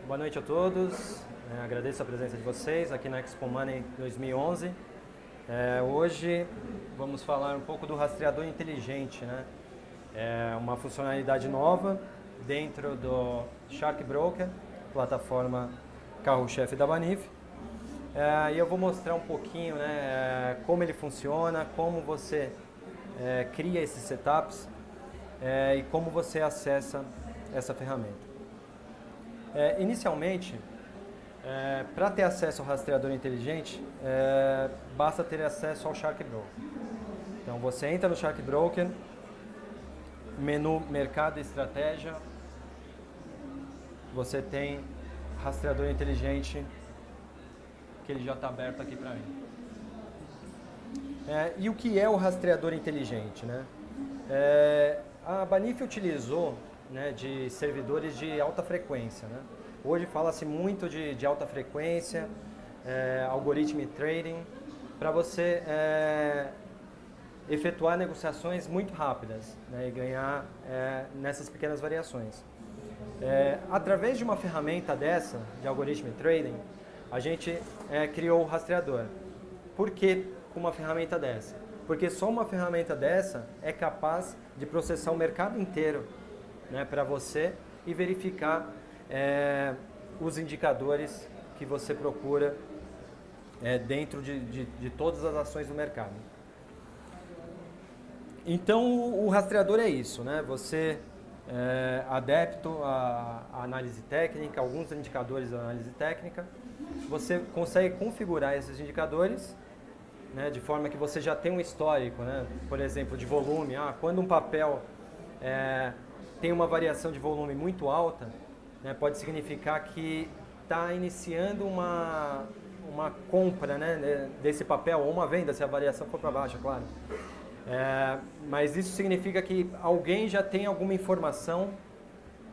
Boa noite a todos. Agradeço a presença de vocês aqui na Expo Money 2011. Hoje vamos falar um pouco do rastreador inteligente, né? É uma funcionalidade nova dentro do Shark Broker, plataforma carro-chefe da Banif. E eu vou mostrar um pouquinho, né, como ele funciona, como você cria esses setups e como você acessa essa ferramenta. Inicialmente, para ter acesso ao rastreador inteligente, basta ter acesso ao Shark Broker. Então você entra no Shark Broker, menu Mercado e Estratégia, você tem rastreador inteligente, que ele já está aberto aqui para mim. E o que é o rastreador inteligente, né? A Banif utilizou, né, de servidores de alta frequência, né? Hoje fala-se muito de alta frequência, algoritmo trading, para você efetuar negociações muito rápidas, né, e ganhar nessas pequenas variações. Através de uma ferramenta dessa, de algoritmo trading, a gente criou o rastreador. Por que uma ferramenta dessa? Porque só uma ferramenta dessa é capaz de processar o mercado inteiro, né, para você e verificar os indicadores que você procura dentro de todas as ações do mercado. Então o rastreador é isso, né? Você adepto à análise técnica, alguns indicadores da análise técnica, você consegue configurar esses indicadores, né, de forma que você já tem um histórico, né, por exemplo, de volume. Quando um papel tem uma variação de volume muito alta, né, pode significar que está iniciando uma compra, né, desse papel, ou uma venda, se a variação for para baixo, claro. Mas isso significa que alguém já tem alguma informação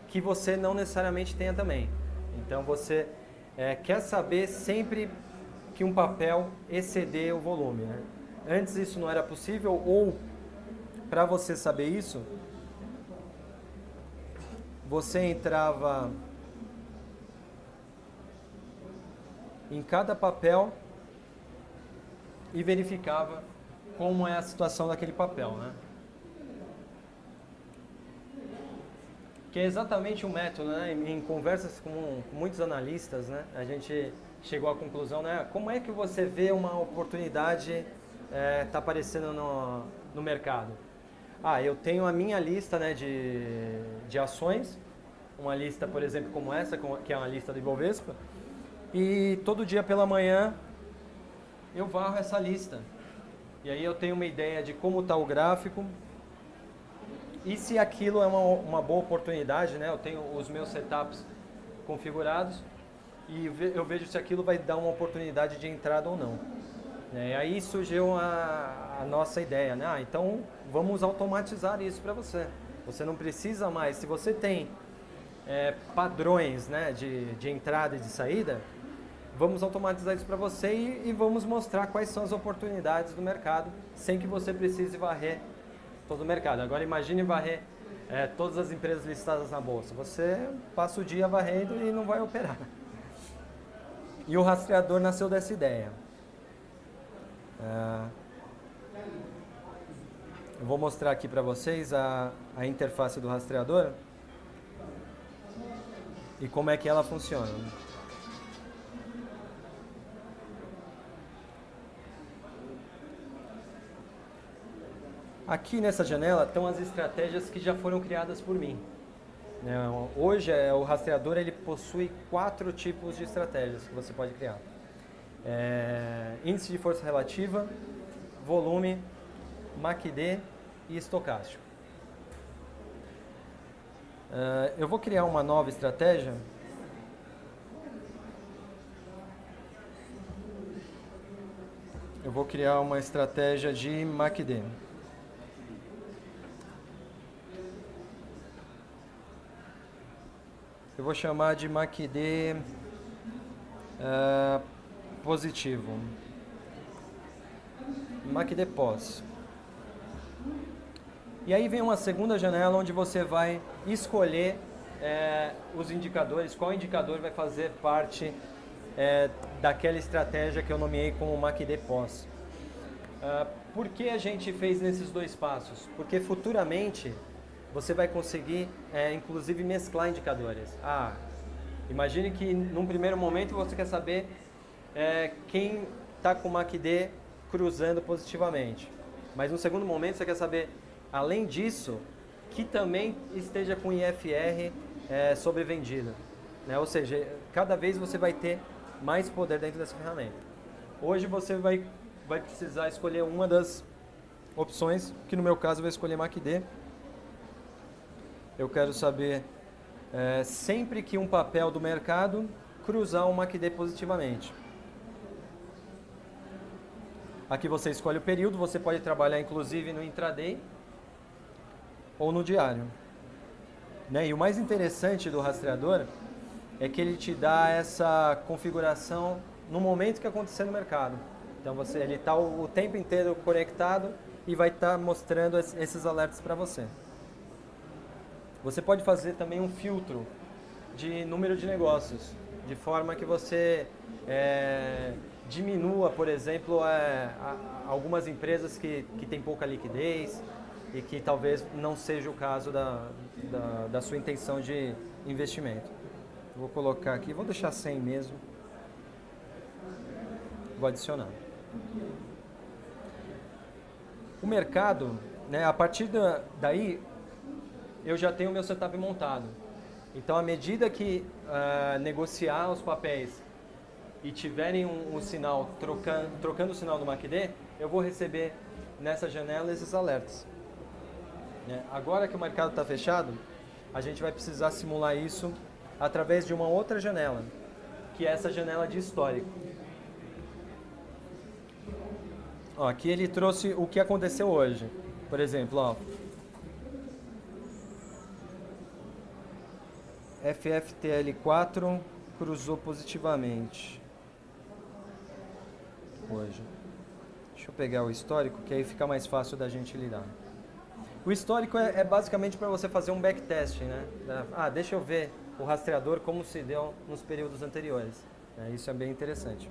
que você não necessariamente tenha também. Então você quer saber sempre que um papel exceder o volume, né? Antes isso não era possível, ou para você saber isso, você entrava em cada papel e verificava como é a situação daquele papel, né? Que é exatamente o método, né? Em conversas com muitos analistas, né, a gente chegou à conclusão, né? Como é que você vê uma oportunidade tá aparecendo no mercado? Eu tenho a minha lista, né, de ações, uma lista, por exemplo, como essa, que é uma lista do Ibovespa, e todo dia pela manhã eu varro essa lista. E aí eu tenho uma ideia de como está o gráfico e se aquilo é uma boa oportunidade, né? Eu tenho os meus setups configurados e eu vejo se aquilo vai dar uma oportunidade de entrada ou não. E aí surgiu a nossa ideia, né? Então vamos automatizar isso para você. Você não precisa mais, se você tem padrões, né, de entrada e de saída, vamos automatizar isso para você e vamos mostrar quais são as oportunidades do mercado sem que você precise varrer todo o mercado. Agora imagine varrer todas as empresas listadas na bolsa. Você passa o dia varrendo e não vai operar. E o rastreador nasceu dessa ideia. Eu vou mostrar aqui para vocês a interface do rastreador e como é que ela funciona. Aqui nessa janela estão as estratégias que já foram criadas por mim. Hoje o rastreador ele possui 4 tipos de estratégias que você pode criar. Índice de força relativa, volume, MACD e estocástico. Eu vou criar uma nova estratégia. Eu vou criar uma estratégia de MACD. Eu vou chamar de MACD positivo. MACD pós. E aí vem uma segunda janela onde você vai escolher os indicadores, qual indicador vai fazer parte daquela estratégia que eu nomeei como MACD pós. Por que a gente fez nesses dois passos? Porque futuramente você vai conseguir, inclusive, mesclar indicadores. Imagine que num primeiro momento você quer saber quem está com o MACD cruzando positivamente. Mas no segundo momento você quer saber, além disso, que também esteja com IFR sobrevendido. Né? Ou seja, cada vez você vai ter mais poder dentro dessa ferramenta. Hoje você vai precisar escolher uma das opções, que no meu caso eu vou escolher MACD. Eu quero saber sempre que um papel do mercado cruzar um MACD positivamente. Aqui você escolhe o período, você pode trabalhar inclusive no intraday ou no diário. Né? E o mais interessante do rastreador é que ele te dá essa configuração no momento que acontecer no mercado. Então ele está o tempo inteiro conectado e vai estar mostrando esses alertas para você. Você pode fazer também um filtro de número de negócios, de forma que você diminua, por exemplo, algumas empresas que têm pouca liquidez e que talvez não seja o caso da sua intenção de investimento. Vou colocar aqui, vou deixar 100 mesmo. Vou adicionar. O mercado, né, a partir daí, eu já tenho o meu setup montado. Então, à medida que negociar os papéis e tiverem um sinal, trocando o sinal do MACD, eu vou receber nessa janela esses alertas. Agora que o mercado está fechado, a gente vai precisar simular isso através de uma outra janela, que é essa janela de histórico. Aqui ele trouxe o que aconteceu hoje. Por exemplo, FFTL4 cruzou positivamente hoje. Deixa eu pegar o histórico, que aí fica mais fácil da gente lidar. O histórico é basicamente para você fazer um backtest, né? Deixa eu ver o rastreador como se deu nos períodos anteriores. Isso é bem interessante.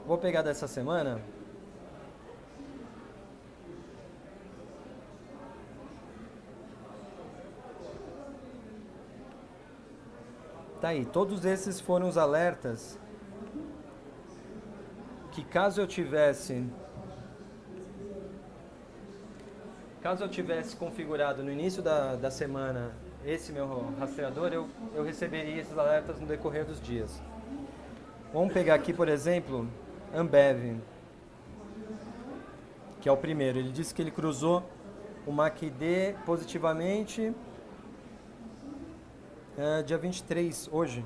Vou pegar dessa semana. Tá aí, todos esses foram os alertas que caso eu tivesse configurado no início da semana esse meu rastreador, eu receberia esses alertas no decorrer dos dias. Vamos pegar aqui, por exemplo, Ambev, que é o primeiro. Ele disse que ele cruzou o MACD positivamente dia 23, hoje.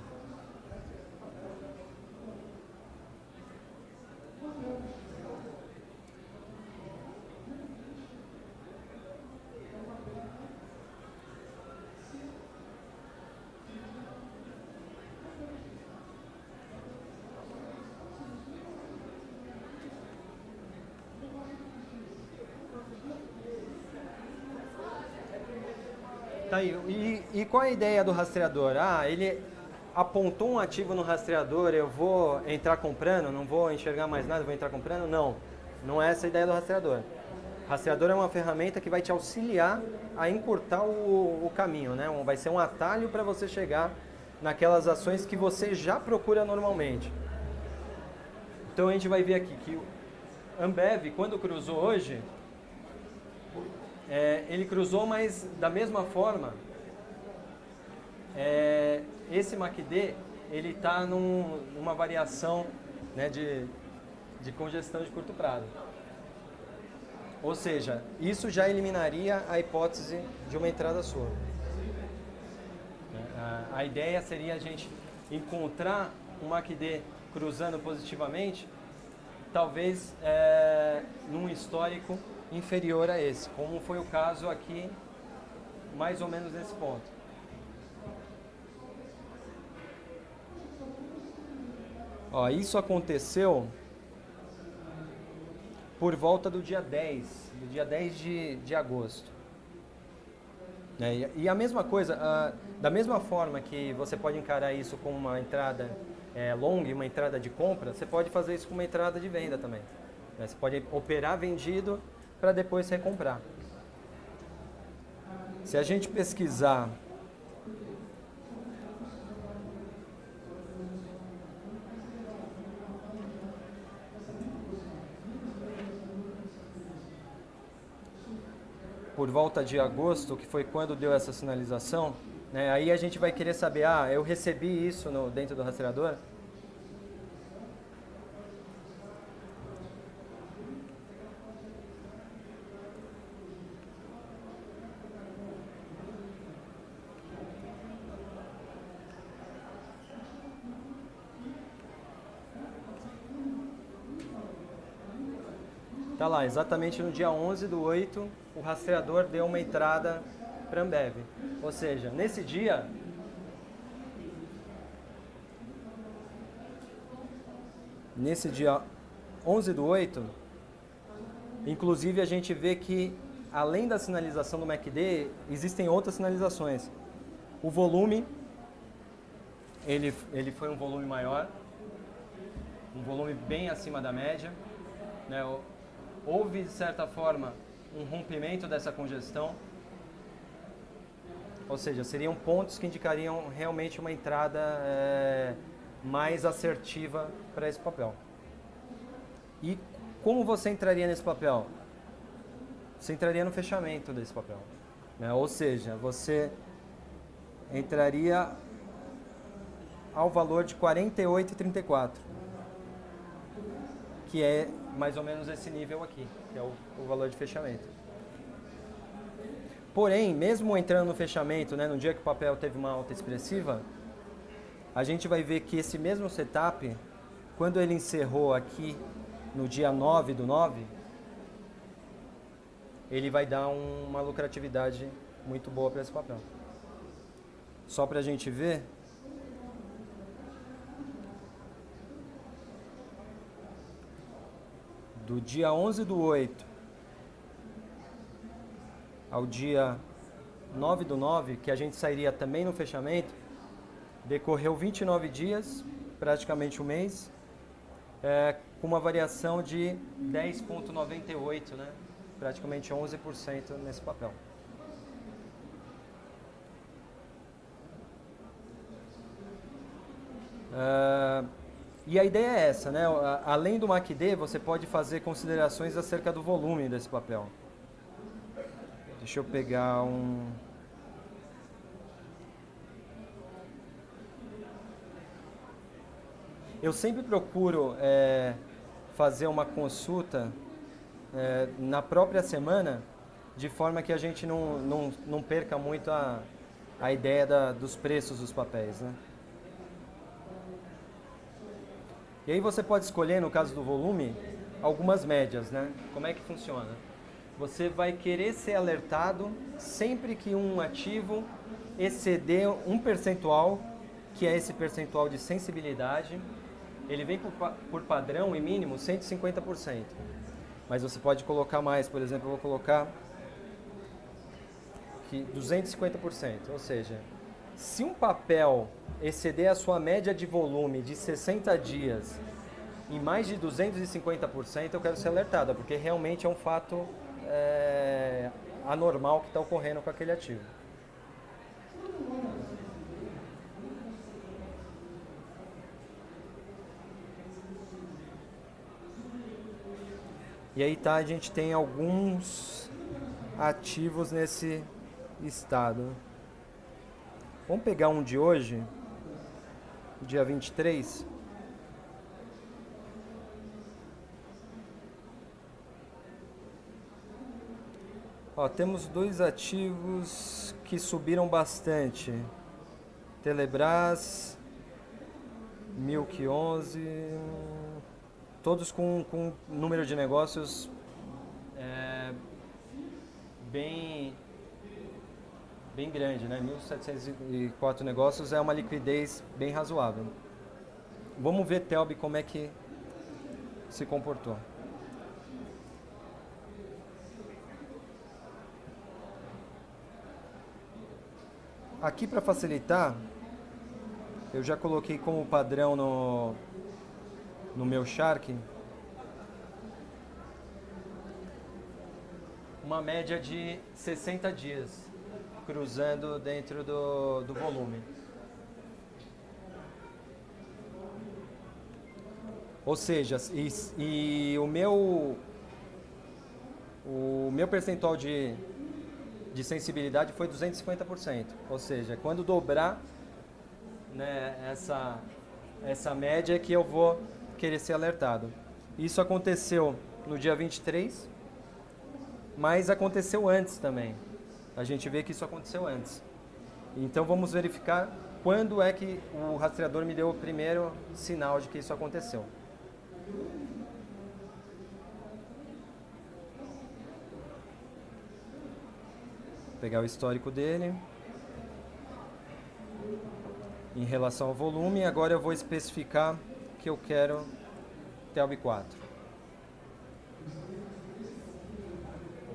Tá aí. E qual é a ideia do rastreador? Ele apontou um ativo no rastreador, eu vou entrar comprando, não vou enxergar mais nada, vou entrar comprando? Não, não é essa a ideia do rastreador. O rastreador é uma ferramenta que vai te auxiliar a encurtar o caminho, né? Vai ser um atalho para você chegar naquelas ações que você já procura normalmente. Então a gente vai ver aqui que o Ambev, quando cruzou hoje, ele cruzou, mas da mesma forma, esse MACD ele está numa variação, né, de congestão de curto prazo. Ou seja, isso já eliminaria a hipótese de uma entrada sua. A ideia seria a gente encontrar um MACD cruzando positivamente, talvez num histórico inferior a esse, como foi o caso aqui, mais ou menos nesse ponto. Ó, isso aconteceu por volta do dia 10, de agosto. E a mesma coisa, da mesma forma que você pode encarar isso como uma entrada longa e uma entrada de compra, você pode fazer isso com uma entrada de venda também. Você pode operar vendido para depois recomprar. Se a gente pesquisar por volta de agosto, que foi quando deu essa sinalização, né, aí a gente vai querer saber, eu recebi isso dentro do rastreador? Tá lá, exatamente no dia 11/8, o rastreador deu uma entrada para a Ambev. Ou seja, nesse dia, nesse dia 11/8, inclusive a gente vê que, além da sinalização do MACD, existem outras sinalizações. O volume, ele foi um volume maior, um volume bem acima da média, né? Houve, de certa forma, um rompimento dessa congestão, ou seja, seriam pontos que indicariam realmente uma entrada mais assertiva para esse papel. E como você entraria nesse papel? Você entraria no fechamento desse papel, né? Ou seja, você entraria ao valor de 48,34, que é mais ou menos esse nível aqui, que é o valor de fechamento. Porém, mesmo entrando no fechamento, né, no dia que o papel teve uma alta expressiva, a gente vai ver que esse mesmo setup, quando ele encerrou aqui no dia 9/9, ele vai dar uma lucratividade muito boa para esse papel. Só para a gente ver, do dia 11/8 ao dia 9/9, que a gente sairia também no fechamento, decorreu 29 dias, praticamente um mês, com uma variação de 10,98, né? Praticamente 11% nesse papel. E a ideia é essa, né? Além do MACD, você pode fazer considerações acerca do volume desse papel. Deixa eu pegar um... Eu sempre procuro fazer uma consulta na própria semana, de forma que a gente não perca muito a ideia dos preços dos papéis, né? E aí você pode escolher, no caso do volume, algumas médias, né? Como é que funciona? Você vai querer ser alertado sempre que um ativo exceder um percentual, que é esse percentual de sensibilidade. Ele vem por padrão e mínimo 150%. Mas você pode colocar mais, por exemplo, eu vou colocar aqui 250%. Ou seja, se um papel exceder a sua média de volume de 60 dias em mais de 250%, eu quero ser alertado, porque realmente é um fato anormal que está ocorrendo com aquele ativo. E aí a gente tem alguns ativos nesse estado. Vamos pegar um de hoje, dia 23. Temos dois ativos que subiram bastante. Telebrás, Milk 11, todos com número de negócios bem grande, né? 1.704 negócios é uma liquidez bem razoável. vamos ver, Telbi, como é que se comportou. Aqui, para facilitar, eu já coloquei como padrão no meu Shark uma média de 60 dias cruzando dentro do volume. Ou seja, e o meu percentual de sensibilidade foi 250%. Ou seja, quando dobrar, né, essa média é que eu vou querer ser alertado. Isso aconteceu no dia 23, mas aconteceu antes também. A gente vê que isso aconteceu antes. Então vamos verificar quando é que o rastreador me deu o primeiro sinal de que isso aconteceu. Vou pegar o histórico dele. Em relação ao volume, agora eu vou especificar que eu quero Telbi 4.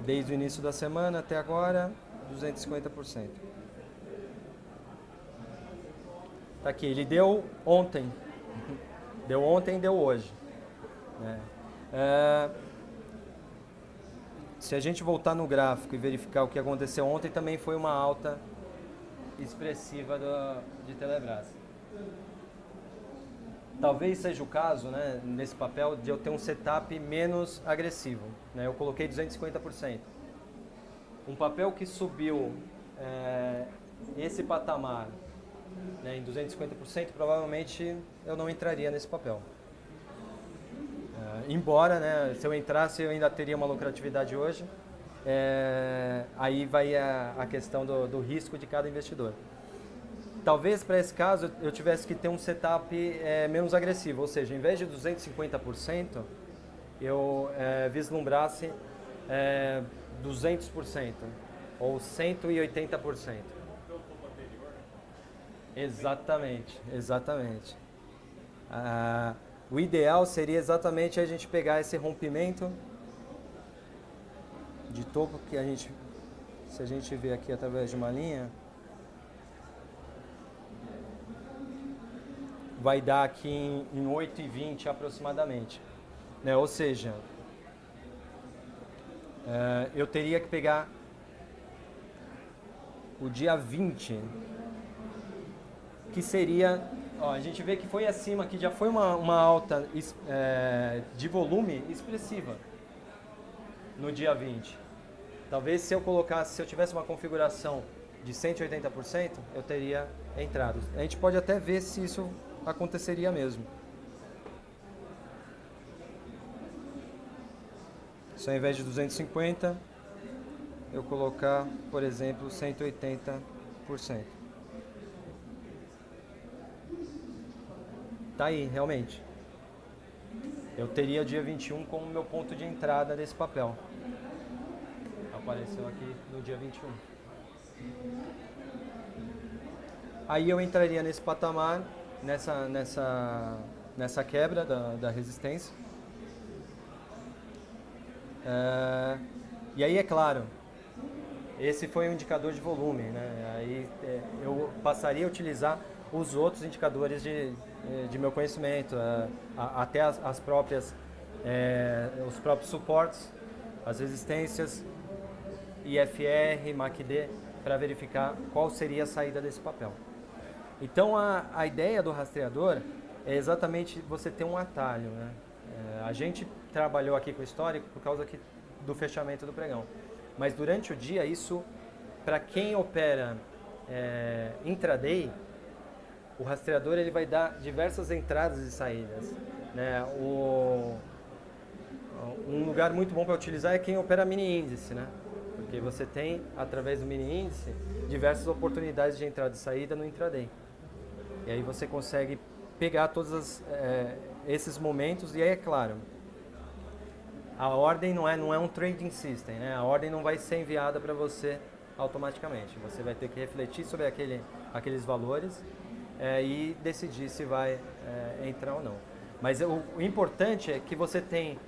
Desde o início da semana até agora, 250%. Tá aqui, ele deu ontem. Deu ontem, deu hoje. Se a gente voltar no gráfico e verificar o que aconteceu ontem, também foi uma alta expressiva de Telebrás. Talvez seja o caso, né, nesse papel, de eu ter um setup menos agressivo. Né? Eu coloquei 250%. Um papel que subiu esse patamar, né, em 250%, provavelmente eu não entraria nesse papel. Embora, né, se eu entrasse, eu ainda teria uma lucratividade hoje. Aí vai a questão do risco de cada investidor. Talvez para esse caso eu tivesse que ter um setup menos agressivo, ou seja, em vez de 250%, eu vislumbrasse 200% ou 180%. Exatamente, exatamente. O ideal seria exatamente a gente pegar esse rompimento de topo que se a gente vê aqui através de uma linha, vai dar aqui em 8,20 aproximadamente, né? Ou seja, eu teria que pegar o dia 20, que seria, a gente vê que foi acima, que já foi uma alta de volume expressiva no dia 20. Talvez se eu tivesse uma configuração de 180%, eu teria entrado. A gente pode até ver se isso aconteceria mesmo. Se ao invés de 250, eu colocar, por exemplo, 180%. Tá aí, realmente. Eu teria o dia 21 como meu ponto de entrada desse papel. Apareceu aqui no dia 21. Aí eu entraria nesse patamar, nessa quebra da resistência. E aí, é claro, esse foi um indicador de volume, né? Aí eu passaria a utilizar os outros indicadores de meu conhecimento, até os próprios suportes, as resistências, IFR, MACD, para verificar qual seria a saída desse papel. Então a ideia do rastreador é exatamente você ter um atalho, né? A gente trabalhou aqui com o histórico por causa do fechamento do pregão, mas durante o dia isso, para quem opera intraday, o rastreador ele vai dar diversas entradas e saídas, né? Um lugar muito bom para utilizar é quem opera mini índice, né? Porque você tem, através do mini índice, diversas oportunidades de entrada e saída no intraday. E aí você consegue pegar todos esses momentos, e aí é claro, a ordem não é um trading system, né? A ordem não vai ser enviada para você automaticamente. Você vai ter que refletir sobre aqueles valores e decidir se vai entrar ou não. Mas o importante é que você tem,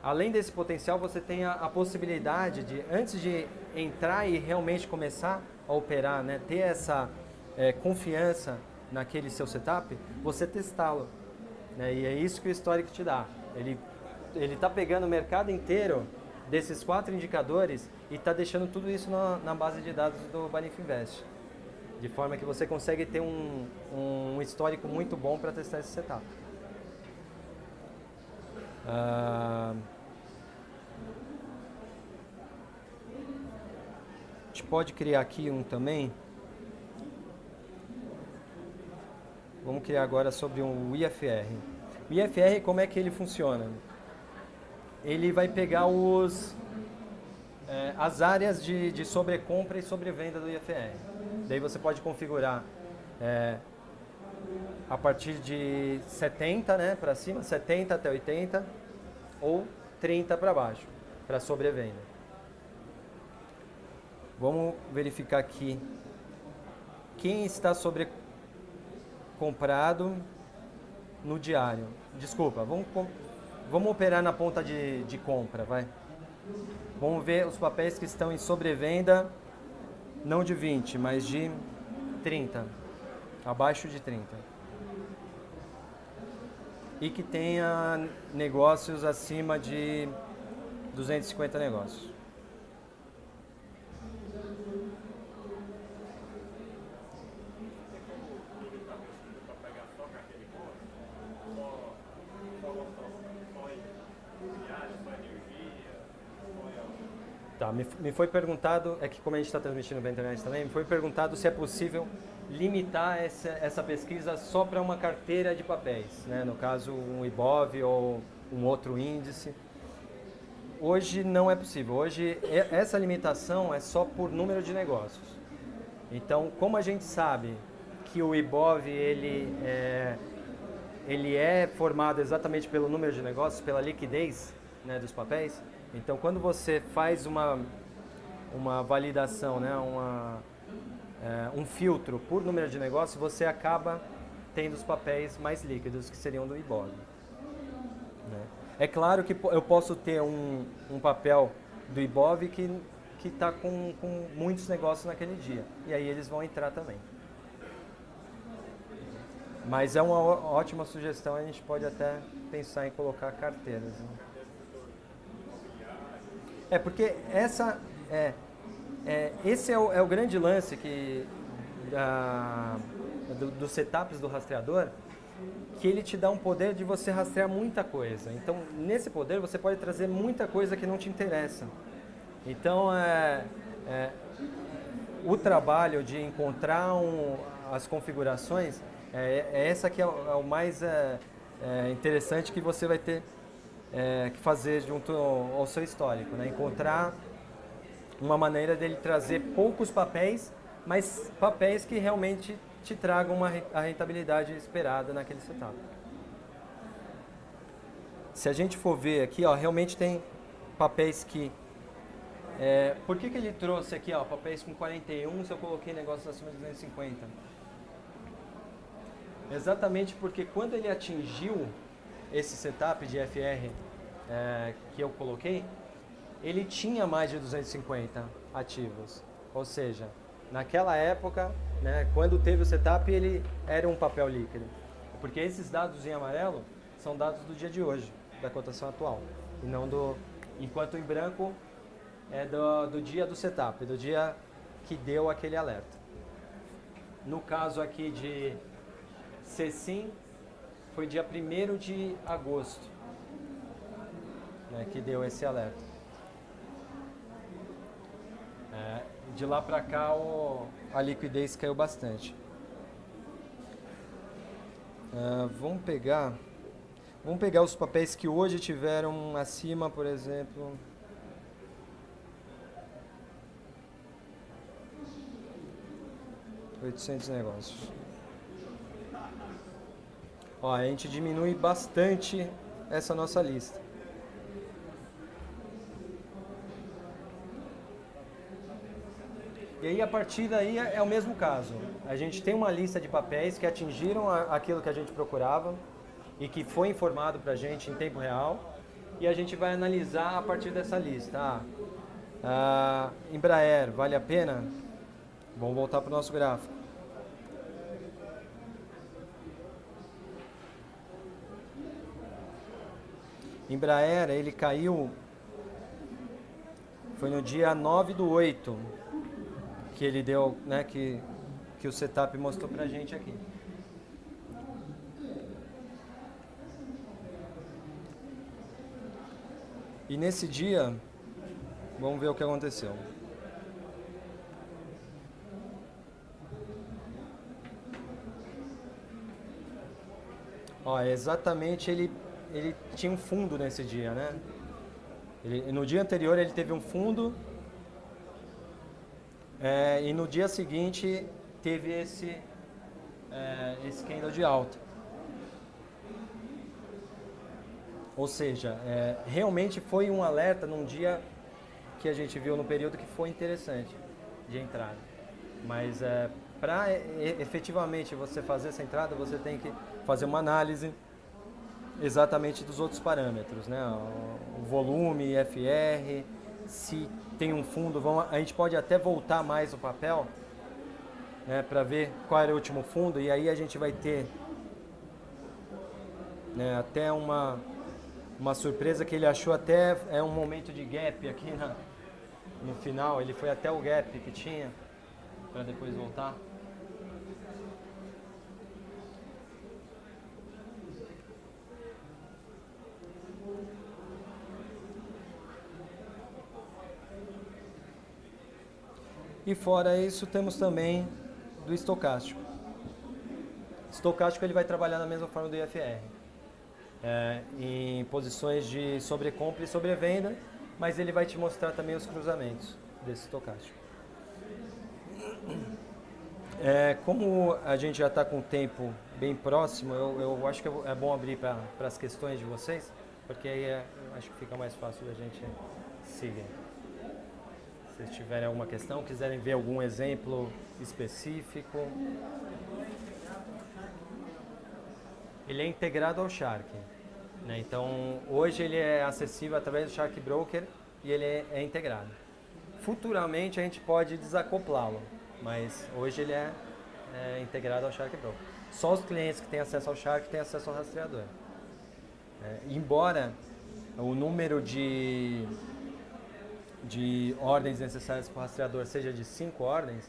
além desse potencial, você tem a possibilidade de, antes de entrar e realmente começar a operar, né, ter essa confiança naquele seu setup, você testá-lo. Né, e é isso que o Histórico te dá. Ele está pegando o mercado inteiro desses 4 indicadores e está deixando tudo isso na base de dados do Banif Invest. De forma que você consegue ter um histórico muito bom para testar esse setup. A gente pode criar aqui um também. Vamos criar agora sobre um IFR. O IFR, como é que ele funciona? Ele vai pegar as áreas de sobrecompra e sobrevenda do IFR. Daí você pode configurar a partir de 70, né, para cima, 70 até 80, ou 30 para baixo, para sobrevenda. Vamos verificar aqui quem está sobrecomprado no diário. Desculpa, vamos operar na ponta de compra, vai. Vamos ver os papéis que estão em sobrevenda, não de 20, mas de 30, abaixo de 30. E que tenha negócios acima de 250 negócios. Tá, me foi perguntado, é que como a gente está transmitindo pela internet também, me foi perguntado se é possível limitar essa pesquisa só para uma carteira de papéis, né? No caso um IBOV ou um outro índice. Hoje não é possível, hoje essa limitação é só por número de negócios. Então, como a gente sabe que o IBOV ele é formado exatamente pelo número de negócios, pela liquidez, né, dos papéis. Então, quando você faz uma validação, né, um filtro por número de negócios, você acaba tendo os papéis mais líquidos, que seriam do IBOV. Né? É claro que eu posso ter um papel do IBOV que está com muitos negócios naquele dia, e aí eles vão entrar também. Mas é uma ótima sugestão, a gente pode até pensar em colocar carteiras. Né? Porque esse é o grande lance dos setups do rastreador, que ele te dá um poder de você rastrear muita coisa. Então, nesse poder, você pode trazer muita coisa que não te interessa. Então, o trabalho de encontrar as configurações, essa que é o mais interessante que você vai ter que fazer junto ao seu histórico, né? Encontrar uma maneira dele trazer poucos papéis, mas papéis que realmente te tragam a rentabilidade esperada naquele setup. Se a gente for ver aqui, ó, realmente tem papéis que... por que ele trouxe aqui, ó, papéis com 41 se eu coloquei negócios acima de 250? Exatamente porque quando ele atingiu esse setup de FR que eu coloquei, ele tinha mais de 250 ativos. Ou seja, naquela época, né, quando teve o setup, ele era um papel líquido. Porque esses dados em amarelo são dados do dia de hoje, da cotação atual. E não enquanto em branco é do dia do setup, do dia que deu aquele alerta. No caso aqui de CECIM, foi dia 1º de agosto, né, que deu esse alerta. De lá para cá a liquidez caiu bastante. Vamos pegar os papéis que hoje tiveram acima, por exemplo. $800 negócios. Ó, a gente diminui bastante essa nossa lista. E aí, a partir daí, é o mesmo caso. A gente tem uma lista de papéis que atingiram aquilo que a gente procurava e que foi informado para a gente em tempo real. E a gente vai analisar a partir dessa lista. Embraer, vale a pena? Vamos voltar para o nosso gráfico. Embraer, ele caiu, foi no dia 9/8 que ele deu, né, que o setup mostrou pra gente aqui. E nesse dia, vamos ver o que aconteceu. Ó, exatamente, ele tinha um fundo nesse dia, né? No dia anterior ele teve um fundo, e no dia seguinte teve esse candle de alta. Ou seja, realmente foi um alerta num dia que a gente viu no período que foi interessante de entrada. Mas para efetivamente você fazer essa entrada, você tem que fazer uma análise exatamente dos outros parâmetros, né? O volume, FR, se tem um fundo, a gente pode até voltar mais o papel, né, para ver qual era o último fundo, e aí a gente vai ter, né, até uma surpresa que ele achou até um momento de gap aqui no final, ele foi até o gap que tinha para depois voltar. E fora isso, temos também do estocástico. Estocástico ele vai trabalhar da mesma forma do IFR, em posições de sobrecompra e sobrevenda, mas ele vai te mostrar também os cruzamentos desse estocástico. Como a gente já está com o tempo bem próximo, eu acho que é bom abrir para as questões de vocês, porque aí acho que fica mais fácil da gente seguir. Se vocês tiverem alguma questão, quiserem ver algum exemplo específico. Ele é integrado ao Shark, né? Então, hoje ele é acessível através do Shark Broker e ele é integrado. Futuramente a gente pode desacoplá-lo, mas hoje ele é integrado ao Shark Broker. Só os clientes que têm acesso ao Shark têm acesso ao rastreador. Embora o número de ordens necessárias para o rastreador seja de 5 ordens,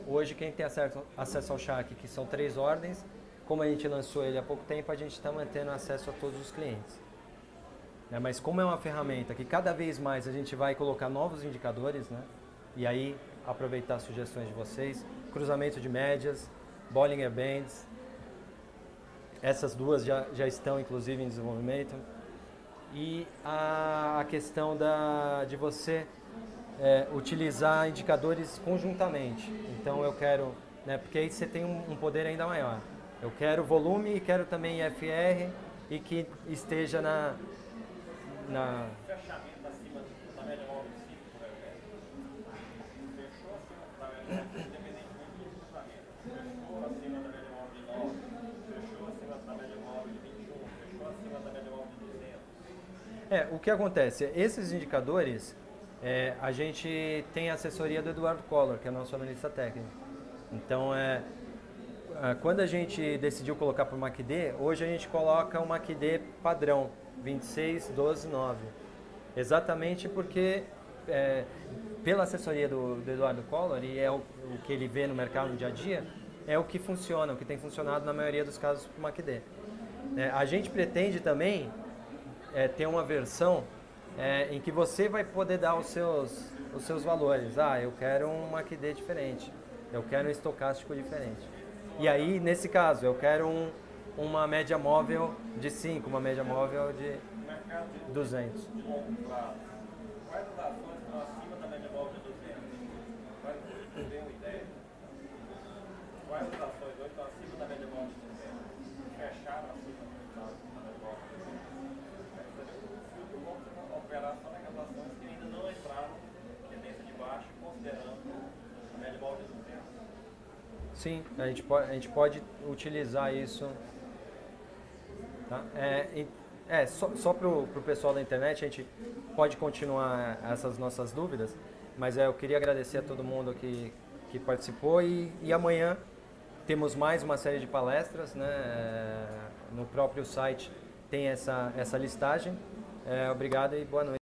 hoje quem tem acesso ao Shark, que são 3 ordens, como a gente lançou ele há pouco tempo, a gente está mantendo acesso a todos os clientes. Mas como é uma ferramenta que cada vez mais a gente vai colocar novos indicadores, né? E aí aproveitar as sugestões de vocês, cruzamento de médias, Bollinger Bands, essas duas já estão inclusive em desenvolvimento. E a questão de você utilizar indicadores conjuntamente. Então eu quero, né, porque aí você tem um poder ainda maior. Eu quero volume e quero também IFR e que esteja na fechamento acima da média móvel de 5, por exemplo. Fechou acima da média móvel, independentemente do cruzamento. Fechou acima da média móvel de 9, fechou acima da média móvel de 21, fechou acima da média móvel de 200. O que acontece? Esses indicadores, a gente tem a assessoria do Eduardo Collor, que é nosso analista técnico. Então, quando a gente decidiu colocar para o MACD, hoje a gente coloca o MACD padrão, 26, 12, 9. Exatamente porque, pela assessoria do Eduardo Collor, e é o que ele vê no mercado no dia a dia, é o que funciona, o que tem funcionado na maioria dos casos para o MACD. A gente pretende também ter uma versão em que você vai poder dar os seus valores. Eu quero um MACD diferente, eu quero um estocástico diferente. E aí, nesse caso, eu quero uma média móvel de 5, uma média móvel de 200. De longo prazo, quais as ações estão acima da média móvel de 200? Para você ter uma ideia. Quais as ações hoje estão acima da média móvel de 200? Fecharam acima da média móvel de 200? Vamos operar só naquelas ações que ainda não entraram em tendência de baixo, considerando Sim, a gente pode utilizar isso. Tá? Só para o pessoal da internet, a gente pode continuar essas nossas dúvidas, mas eu queria agradecer a todo mundo que participou e amanhã temos mais uma série de palestras, né? No próprio site tem essa listagem. Obrigado e boa noite.